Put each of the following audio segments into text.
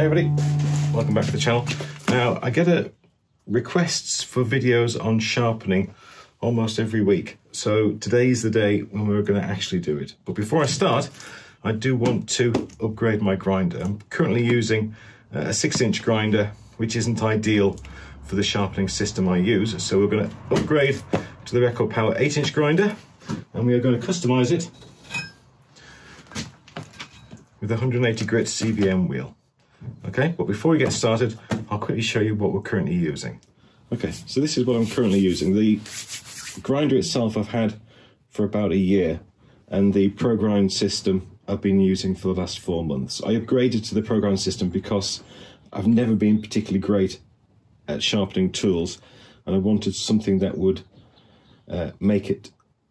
everybody, welcome back to the channel. Now I get requests for videos on sharpening almost every week, so today's the day when we're going to actually do it. But before I start, I do want to upgrade my grinder. I'm currently using a 6-inch grinder, which isn't ideal for the sharpening system I use, so we're going to upgrade to the Record Power 8-inch grinder, and we are going to customize it with a 180 grit CBM wheel. Okay, but before we get started, I'll quickly show you what we're currently using. Okay, so this is what I'm currently using. The grinder itself I've had for about a year, and the ProGrind system I've been using for the last 4 months. I upgraded to the ProGrind system because I've never been particularly great at sharpening tools, and I wanted something that would make it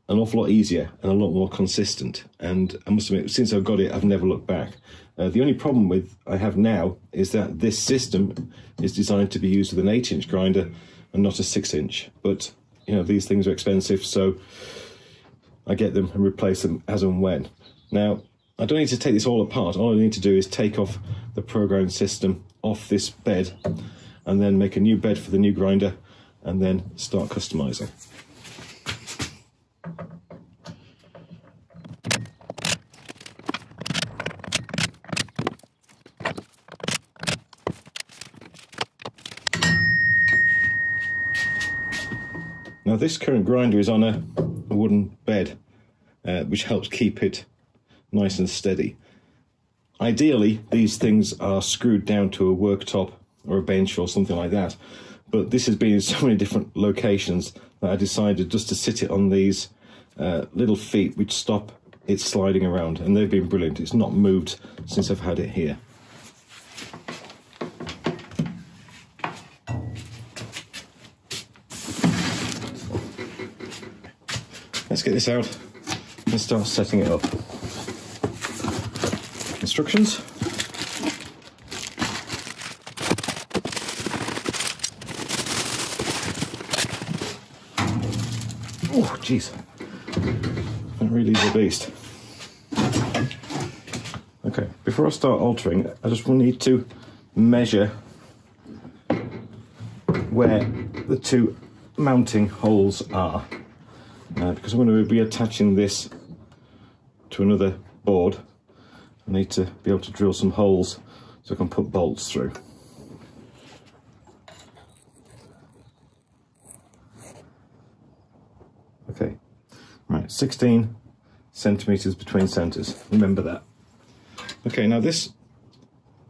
an awful lot easier and a lot more consistent. And I must admit, since I've got it, I've never looked back. The only problem I have now is that this system is designed to be used with an 8-inch grinder and not a 6-inch. But you know, these things are expensive, so I get them and replace them as and when. Now, I don't need to take this all apart. All I need to do is take off the ProGrind system off this bed and then make a new bed for the new grinder and then start customizing. Now this current grinder is on a wooden bed, which helps keep it nice and steady. Ideally, these things are screwed down to a worktop or a bench or something like that, but this has been in so many different locations that I decided just to sit it on these little feet which stop it sliding around, and they've been brilliant. It's not moved since I've had it here. Let's get this out and start setting it up. Instructions. Oh, jeez. That really is a beast. Okay, before I start altering, I just will need to measure where the two mounting holes are. Because I'm going to be attaching this to another board, I need to be able to drill some holes so I can put bolts through. Okay, right, 16 centimeters between centers, remember that. Okay, now this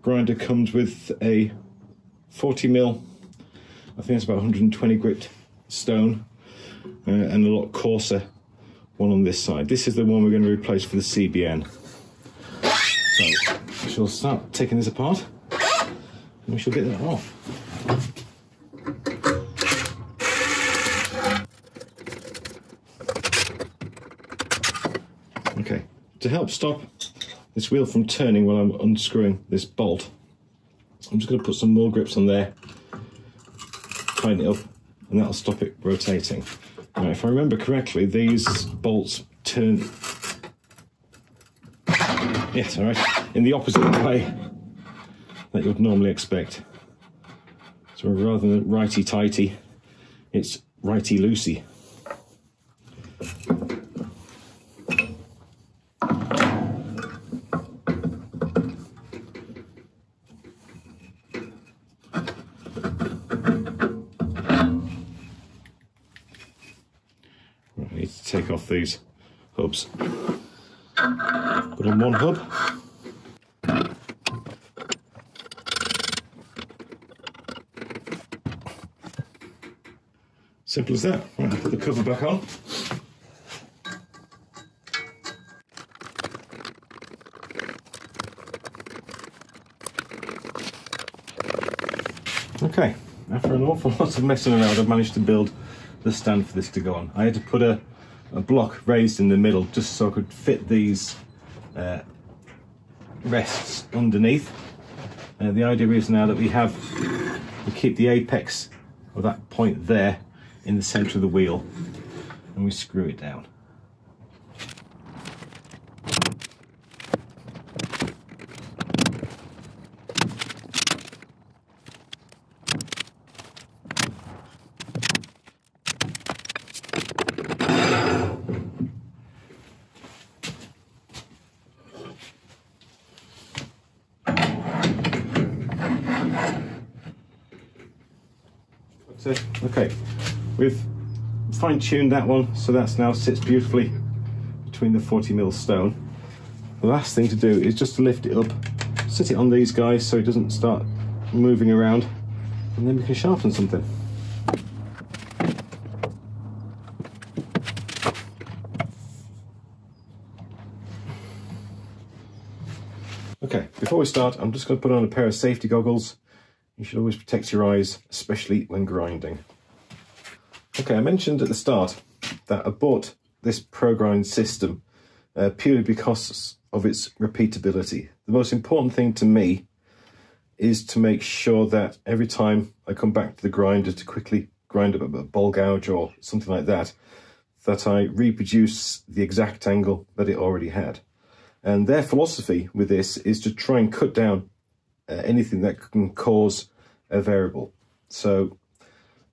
grinder comes with a 40mm, I think it's about 120 grit stone, and a lot coarser one on this side. This is the one we're going to replace for the CBN. So I shall start taking this apart and we shall get that off. Okay, to help stop this wheel from turning while I'm unscrewing this bolt, I'm just going to put some more grips on there, tighten it up, and that'll stop it rotating. Now, if I remember correctly, these bolts turn, yes, all right, in the opposite way that you'd normally expect. So rather than righty-tighty, it's righty-loosey. Take off these hubs. Put on one hub. Simple as that. Right, put the cover back on. Okay, after an awful lot of messing around, I've managed to build the stand for this to go on. I had to put a block raised in the middle just so I could fit these rests underneath. The idea is now that we keep the apex of that point there in the center of the wheel, and we screw it down. That's it. Okay, we've fine-tuned that one, so that's now sits beautifully between the 40mm stone. The last thing to do is just to lift it up, sit it on these guys so it doesn't start moving around, and then we can sharpen something. Okay, before we start, I'm just going to put on a pair of safety goggles. You should always protect your eyes, especially when grinding. Okay, I mentioned at the start that I bought this ProGrind system purely because of its repeatability. The most important thing to me is to make sure that every time I come back to the grinder to quickly grind up a bowl gouge or something like that, that I reproduce the exact angle that it already had. And their philosophy with this is to try and cut down anything that can cause a variable. So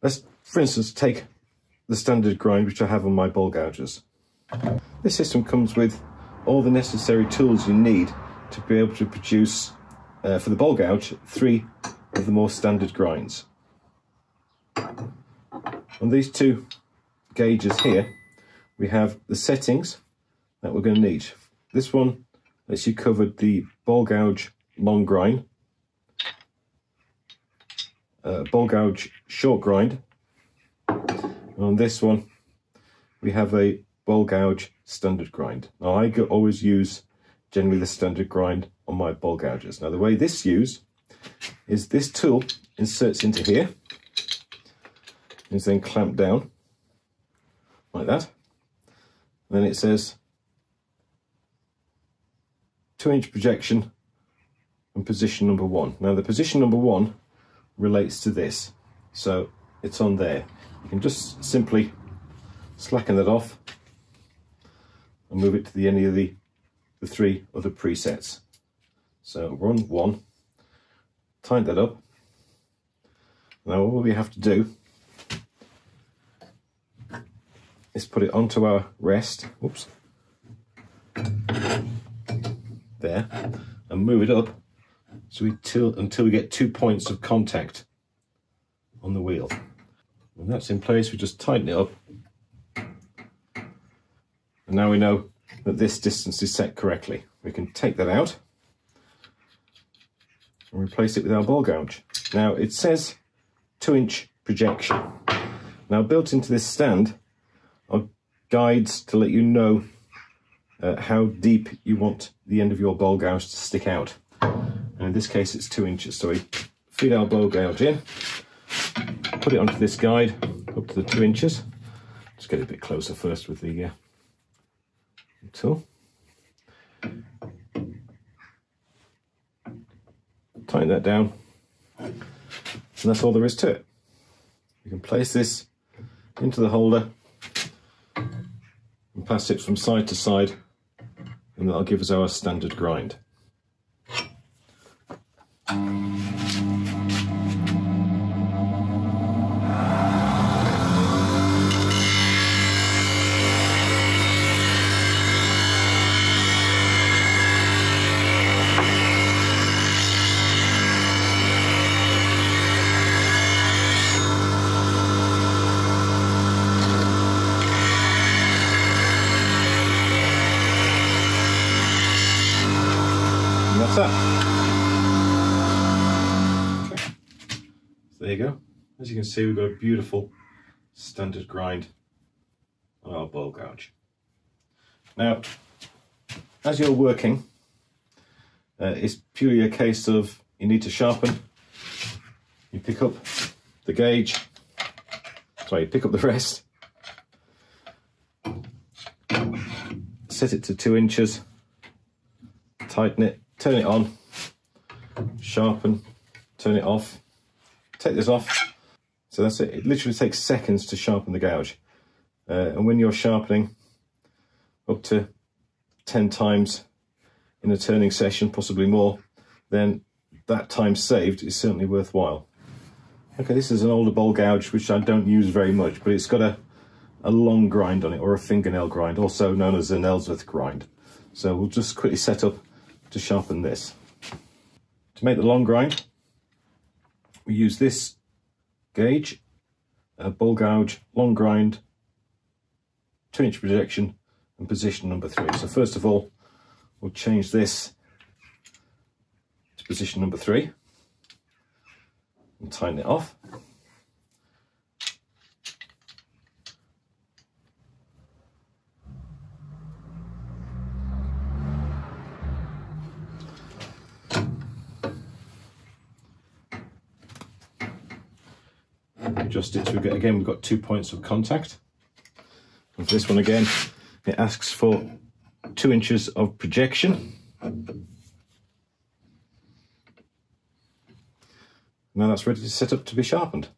let's, for instance, take the standard grind which I have on my bowl gouges. This system comes with all the necessary tools you need to be able to produce, for the bowl gouge, 3 of the more standard grinds. On these 2 gauges here, we have the settings that we're going to need. This one lets you cover the bowl gouge long grind, bowl gouge short grind. And on this one, we have a bowl gouge standard grind. Now I always use generally the standard grind on my bowl gouges. Now the way this is this tool inserts into here, is then clamped down like that. And then it says 2-inch projection and position number 1. Now the position number 1 relates to this, so it's on there. You can just simply slacken that off and move it to the any of the 3 other presets. So we're on 1, tighten that up. Now all we have to do is put it onto our rest, whoops, there, and move it up so until we get 2 points of contact on the wheel. When that's in place, we just tighten it up, and now we know that this distance is set correctly. We can take that out and replace it with our bowl gouge. Now it says 2-inch projection. Now built into this stand are guides to let you know how deep you want the end of your bowl gouge to stick out. And in this case it's 2 inches. So we feed our bowl gouge in, put it onto this guide up to the 2 inches. Just get it a bit closer first with the tool. Tighten that down, and that's all there is to it. You can place this into the holder and pass it from side to side, and that'll give us our standard grind. That's that. Okay. So there you go. As you can see, we've got a beautiful standard grind on our bowl gouge. Now, as you're working, it's purely a case of you need to sharpen. You pick up the gauge, sorry, pick up the rest, set it to 2 inches, tighten it, turn it on, sharpen, turn it off, take this off. So that's it. It literally takes seconds to sharpen the gouge. And when you're sharpening up to 10 times in a turning session, possibly more, then that time saved is certainly worthwhile. Okay, this is an older bowl gouge which I don't use very much, but it's got a long grind on it, or a fingernail grind, also known as an Ellsworth grind. So we'll just quickly set up to sharpen this. To make the long grind, we use this gauge ball gouge, long grind, 2-inch projection, and position number 3. So first of all, we'll change this to position number 3 and tighten it off. Adjust it so we've got 2 points of contact. And for this one again, it asks for 2 inches of projection. Now that's ready to set up to be sharpened.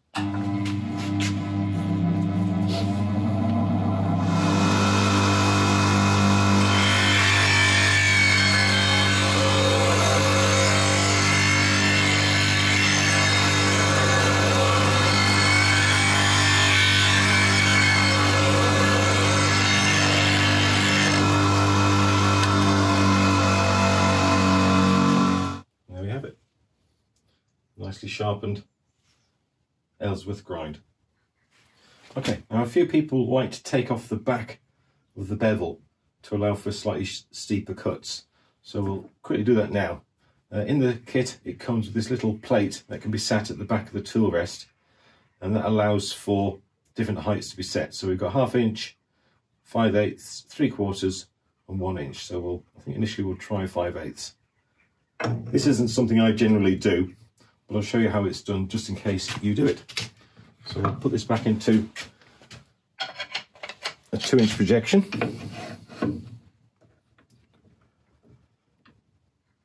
Nicely sharpened Ellsworth grind. Okay, now a few people like to take off the back of the bevel to allow for slightly steeper cuts. So we'll quickly do that now. In the kit it comes with this little plate that can be sat at the back of the tool rest, and that allows for different heights to be set. So we've got 1/2 inch, 5/8, 3/4 and 1 inch. So I think initially we'll try 5/8. This isn't something I generally do, but I'll show you how it's done just in case you do it. So we'll put this back into a 2-inch projection.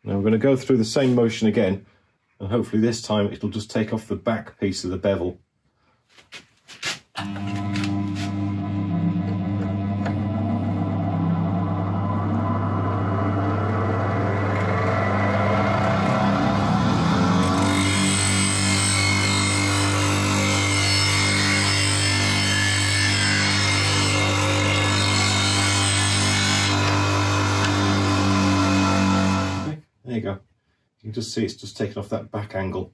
Now we're going to go through the same motion again, and hopefully this time it'll just take off the back piece of the bevel. There you go. You can just see it's just taken off that back angle.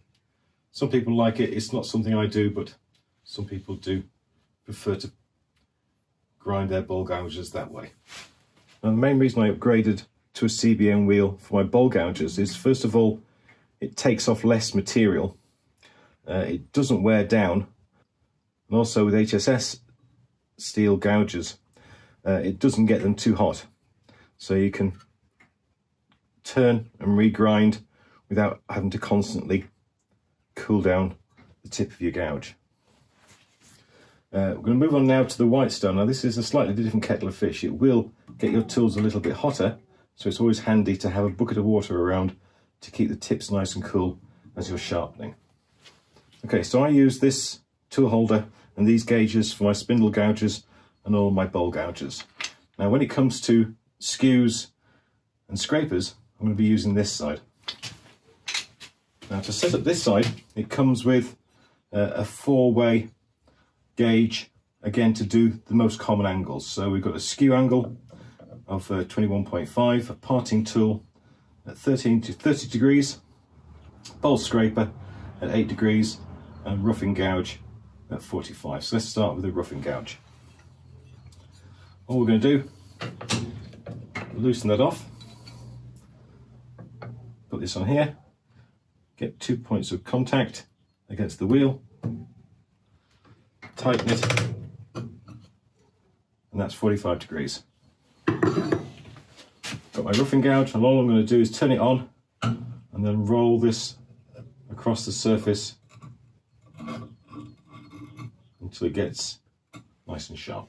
Some people like it. It's not something I do, but some people do prefer to grind their bowl gouges that way. And the main reason I upgraded to a CBM wheel for my bowl gouges is, first of all, it takes off less material. It doesn't wear down. And also with HSS steel gouges, it doesn't get them too hot. So you can turn and regrind without having to constantly cool down the tip of your gouge. We're going to move on now to the whitestone. Now this is a slightly different kettle of fish. It will get your tools a little bit hotter, so it's always handy to have a bucket of water around to keep the tips nice and cool as you're sharpening. Okay, so I use this tool holder and these gauges for my spindle gouges and all my bowl gouges. Now when it comes to skews and scrapers, I'm going to be using this side. Now to set up this side, it comes with a 4-way gauge, again to do the most common angles. So we've got a skew angle of 21.5, a parting tool at 13 to 30 degrees, bowl scraper at 8 degrees, and roughing gouge at 45. So let's start with the roughing gouge. All we're going to do, loosen that off. Put this on here, get 2 points of contact against the wheel, tighten it, and that's 45 degrees. Got my roughing gouge, and all I'm going to do is turn it on and then roll this across the surface until it gets nice and sharp.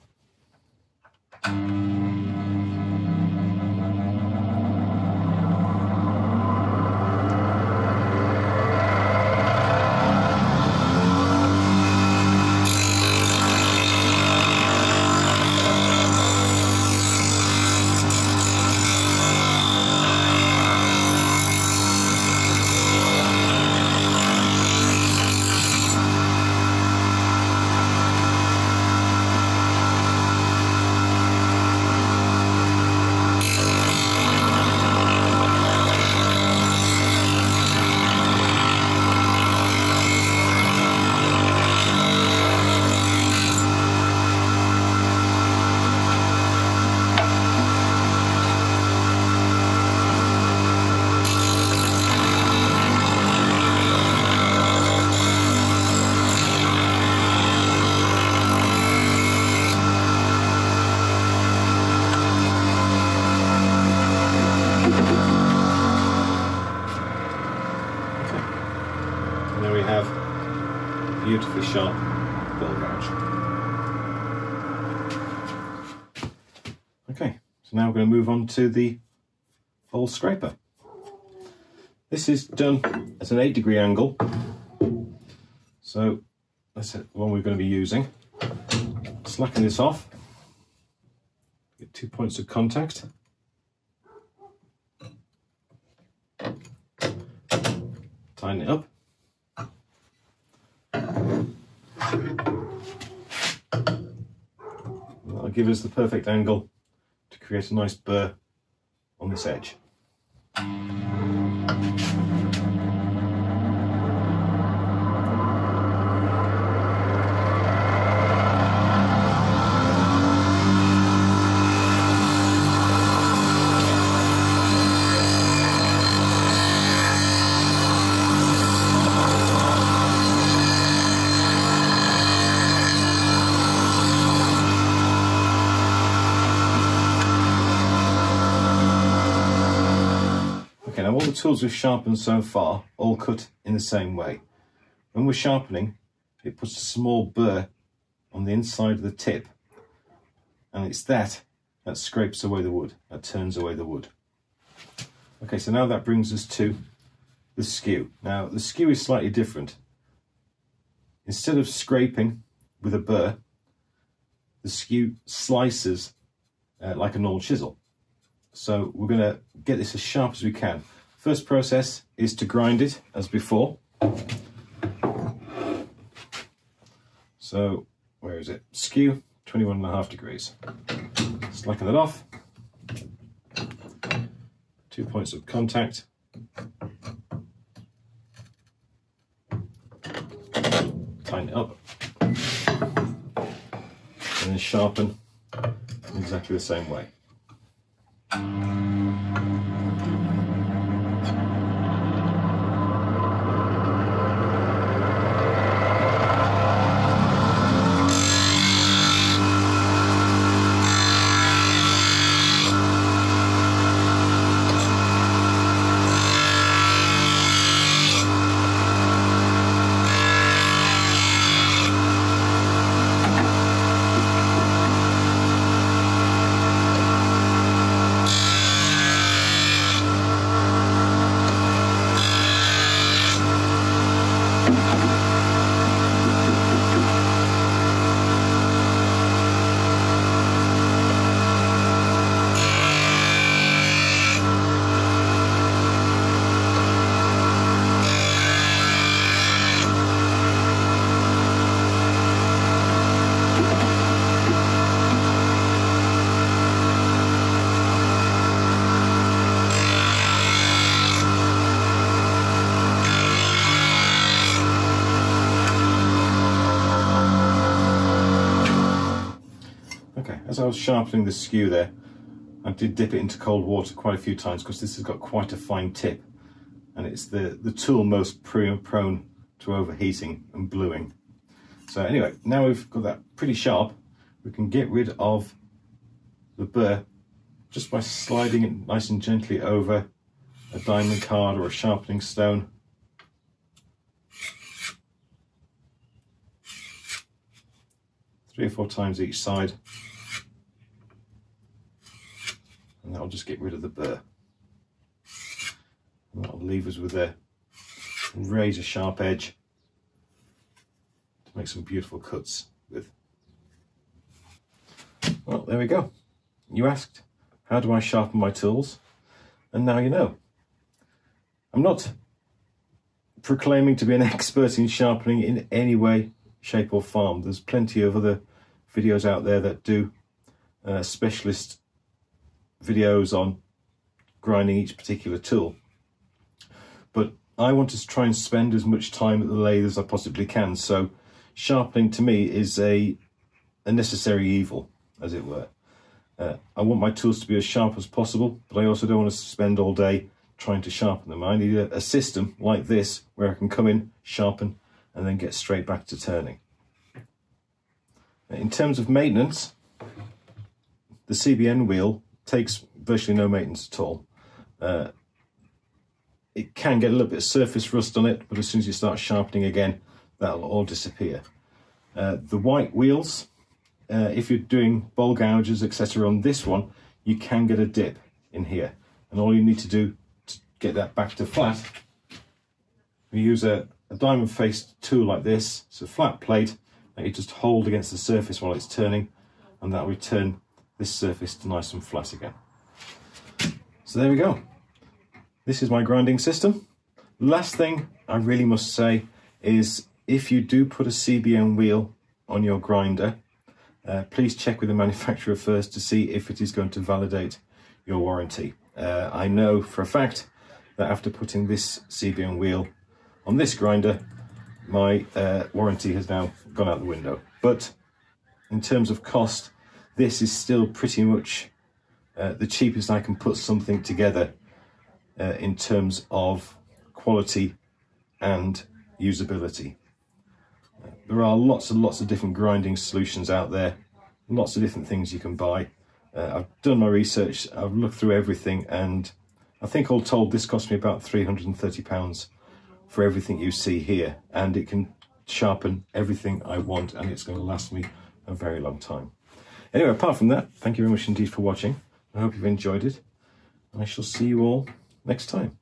beautifully sharp ball gouge. Okay, so now we're going to move on to the bowl scraper. This is done at an 8-degree angle, so that's the one we're going to be using. Slacken this off, get 2 points of contact. Tighten it up. That'll give us the perfect angle to create a nice burr on this edge. Now all the tools we've sharpened so far all cut in the same way. When we're sharpening, it puts a small burr on the inside of the tip, and it's that scrapes away the wood, that turns away the wood. Okay, so now that brings us to the skew. Now the skew is slightly different. Instead of scraping with a burr, the skew slices like a normal chisel. So we're going to get this as sharp as we can. First process is to grind it as before. So where is it? Skew, 21.5 degrees. Slacken that off. 2 points of contact. Tighten it up. And then sharpen in exactly the same way. As I was sharpening the skew there, I did dip it into cold water quite a few times because this has got quite a fine tip, and it's the tool most prone to overheating and bluing. So anyway, now we've got that pretty sharp, we can get rid of the burr just by sliding it nice and gently over a diamond card or a sharpening stone. Three or four times each side. And that'll just get rid of the burr. And that'll leave us with a razor sharp edge to make some beautiful cuts with. Well, there we go. You asked, how do I sharpen my tools? And now you know. I'm not proclaiming to be an expert in sharpening in any way, shape or form. There's plenty of other videos out there that do specialist videos on grinding each particular tool, but I want to try and spend as much time at the lathe as I possibly can, so sharpening to me is a necessary evil, as it were. I want my tools to be as sharp as possible, but I also don't want to spend all day trying to sharpen them. I need a system like this where I can come in, sharpen, and then get straight back to turning. In terms of maintenance, the CBN wheel takes virtually no maintenance at all. It can get a little bit of surface rust on it, but as soon as you start sharpening again, that'll all disappear. The white wheels, if you're doing bowl gouges, etc. on this one, you can get a dip in here. And all you need to do to get that back to flat, we use a diamond faced tool like this. It's a flat plate that you just hold against the surface while it's turning, and that'll return this surface to nice and flat again. So there we go. This is my grinding system. Last thing I really must say is, if you do put a CBN wheel on your grinder, please check with the manufacturer first to see if it is going to validate your warranty. I know for a fact that after putting this CBN wheel on this grinder, my warranty has now gone out the window. But in terms of cost, this is still pretty much the cheapest I can put something together in terms of quality and usability. There are lots and lots of different grinding solutions out there, lots of different things you can buy. I've done my research, I've looked through everything, and I think all told this cost me about £330 for everything you see here, and it can sharpen everything I want, and it's going to last me a very long time. Anyway, apart from that, thank you very much indeed for watching. I hope you've enjoyed it, and I shall see you all next time.